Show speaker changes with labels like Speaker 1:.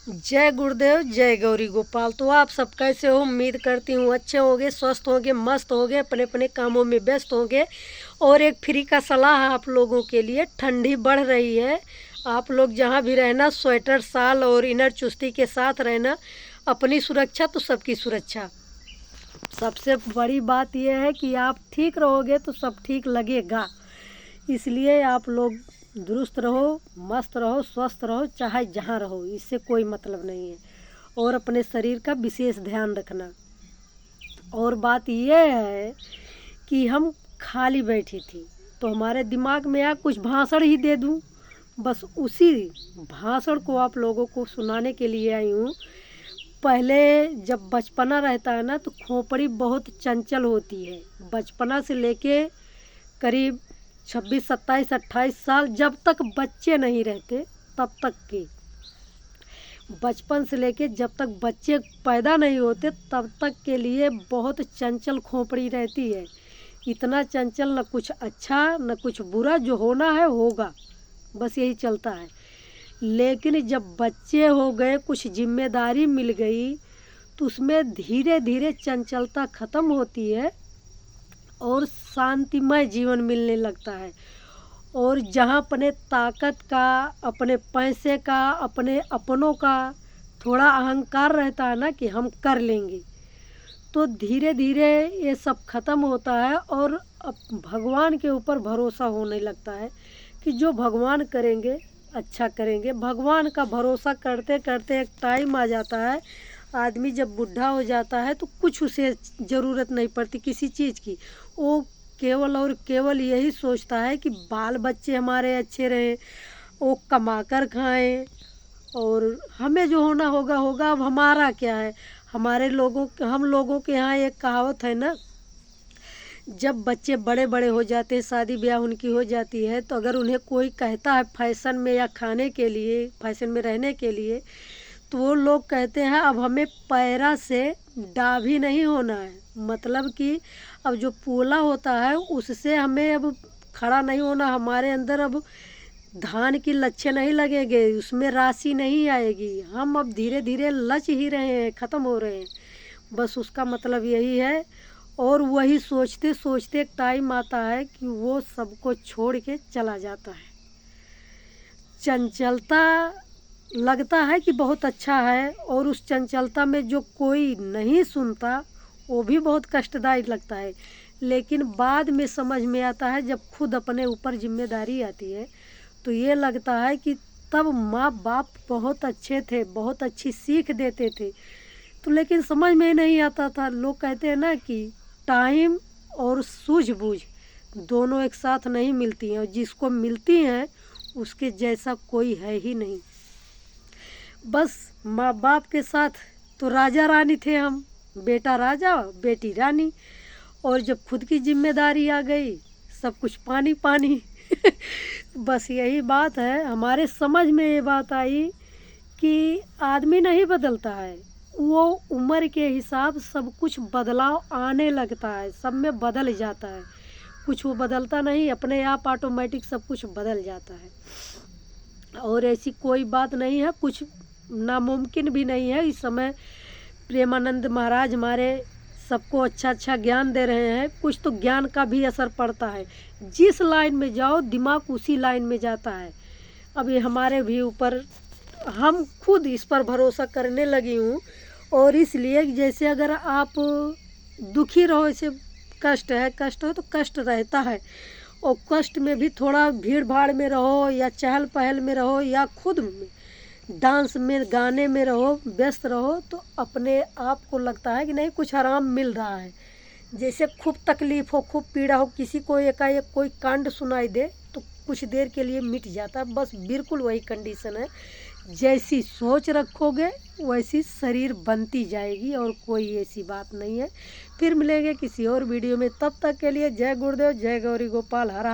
Speaker 1: जय गुरुदेव, जय गौरी गोपाल। तो आप सब कैसे हो? उम्मीद करती हूँ अच्छे होंगे, स्वस्थ होंगे, मस्त होंगे, अपने अपने कामों में व्यस्त होंगे। और एक फ्री का सलाह है आप लोगों के लिए। ठंडी बढ़ रही है, आप लोग जहाँ भी रहना स्वेटर, शाल और इनर चुस्ती के साथ रहना। अपनी सुरक्षा तो सबकी सुरक्षा। सबसे बड़ी बात यह है कि आप ठीक रहोगे तो सब ठीक लगेगा। इसलिए आप लोग दुरुस्त रहो, मस्त रहो, स्वस्थ रहो, चाहे जहाँ रहो, इससे कोई मतलब नहीं है। और अपने शरीर का विशेष ध्यान रखना। और बात यह है कि हम खाली बैठी थी तो हमारे दिमाग में आया कुछ भाषण ही दे दूं। बस उसी भाषण को आप लोगों को सुनाने के लिए आई हूँ। पहले जब बचपना रहता है ना तो खोपड़ी बहुत चंचल होती है। बचपना से लेके करीब 26, 27, 28 साल, जब तक बच्चे नहीं रहते तब तक के, बचपन से लेके जब तक बच्चे पैदा नहीं होते तब तक के लिए बहुत चंचल खोपड़ी रहती है। इतना चंचल, न कुछ अच्छा न कुछ बुरा, जो होना है होगा, बस यही चलता है। लेकिन जब बच्चे हो गए, कुछ जिम्मेदारी मिल गई, तो उसमें धीरे धीरे चंचलता ख़त्म होती है और शांतिमय जीवन मिलने लगता है। और जहाँ अपने ताकत का, अपने पैसे का, अपने अपनों का थोड़ा अहंकार रहता है ना कि हम कर लेंगे, तो धीरे धीरे ये सब ख़त्म होता है और अब भगवान के ऊपर भरोसा होने लगता है कि जो भगवान करेंगे अच्छा करेंगे। भगवान का भरोसा करते करते एक टाइम आ जाता है, आदमी जब बूढ़ा हो जाता है तो कुछ उसे ज़रूरत नहीं पड़ती किसी चीज़ की। वो केवल और केवल यही सोचता है कि बाल बच्चे हमारे अच्छे रहें, वो कमा कर खाएँ, और हमें जो होना होगा होगा। अब हमारा क्या है? हम लोगों के यहाँ एक कहावत है ना, जब बच्चे बड़े बड़े हो जाते हैं, शादी ब्याह उनकी हो जाती है, तो अगर उन्हें कोई कहता है फैशन में या खाने के लिए, फैशन में रहने के लिए, तो वो लोग कहते हैं अब हमें पैरा से डाभी नहीं होना है। मतलब कि अब जो पोला होता है उससे हमें अब खड़ा नहीं होना। हमारे अंदर अब धान की लच्छे नहीं लगेंगे, उसमें राशि नहीं आएगी। हम अब धीरे धीरे लच ही रहे हैं, ख़त्म हो रहे हैं। बस उसका मतलब यही है। और वही सोचते सोचते एक टाइम आता है कि वो सबको छोड़ के चला जाता है। चंचलता लगता है कि बहुत अच्छा है, और उस चंचलता में जो कोई नहीं सुनता वो भी बहुत कष्टदायी लगता है। लेकिन बाद में समझ में आता है, जब खुद अपने ऊपर जिम्मेदारी आती है, तो ये लगता है कि तब माँ बाप बहुत अच्छे थे, बहुत अच्छी सीख देते थे। तो लेकिन समझ में नहीं आता था। लोग कहते हैं ना कि टाइम और सूझबूझ दोनों एक साथ नहीं मिलती हैं, और जिसको मिलती हैं उसके जैसा कोई है ही नहीं। बस माँ बाप के साथ तो राजा रानी थे हम, बेटा राजा बेटी रानी। और जब खुद की जिम्मेदारी आ गई, सब कुछ पानी पानी। बस यही बात है। हमारे समझ में ये बात आई कि आदमी नहीं बदलता है, वो उम्र के हिसाब सब कुछ बदलाव आने लगता है, सब में बदल जाता है। कुछ वो बदलता नहीं, अपने आप ऑटोमेटिक सब कुछ बदल जाता है। और ऐसी कोई बात नहीं है, कुछ नामुमकिन भी नहीं है। इस समय प्रेमानंद महाराज हमारे सबको अच्छा अच्छा ज्ञान दे रहे हैं। कुछ तो ज्ञान का भी असर पड़ता है, जिस लाइन में जाओ दिमाग उसी लाइन में जाता है। अब ये हमारे भी ऊपर, हम खुद इस पर भरोसा करने लगी हूँ। और इसलिए जैसे अगर आप दुखी रहो, ऐसे कष्ट हो तो कष्ट रहता है, और कष्ट में भी थोड़ा भीड़ भाड़ में रहो या चहल पहल में रहो या खुद में डांस में गाने में रहो, व्यस्त रहो, तो अपने आप को लगता है कि नहीं कुछ आराम मिल रहा है। जैसे खूब तकलीफ़ हो, खूब पीड़ा हो, किसी को एकाएक कोई कांड सुनाई दे तो कुछ देर के लिए मिट जाता है। बस बिल्कुल वही कंडीशन है। जैसी सोच रखोगे वैसी शरीर बनती जाएगी, और कोई ऐसी बात नहीं है। फिर मिलेंगे किसी और वीडियो में, तब तक के लिए जय गुरुदेव, जय गौरी गोपाल, हर हर।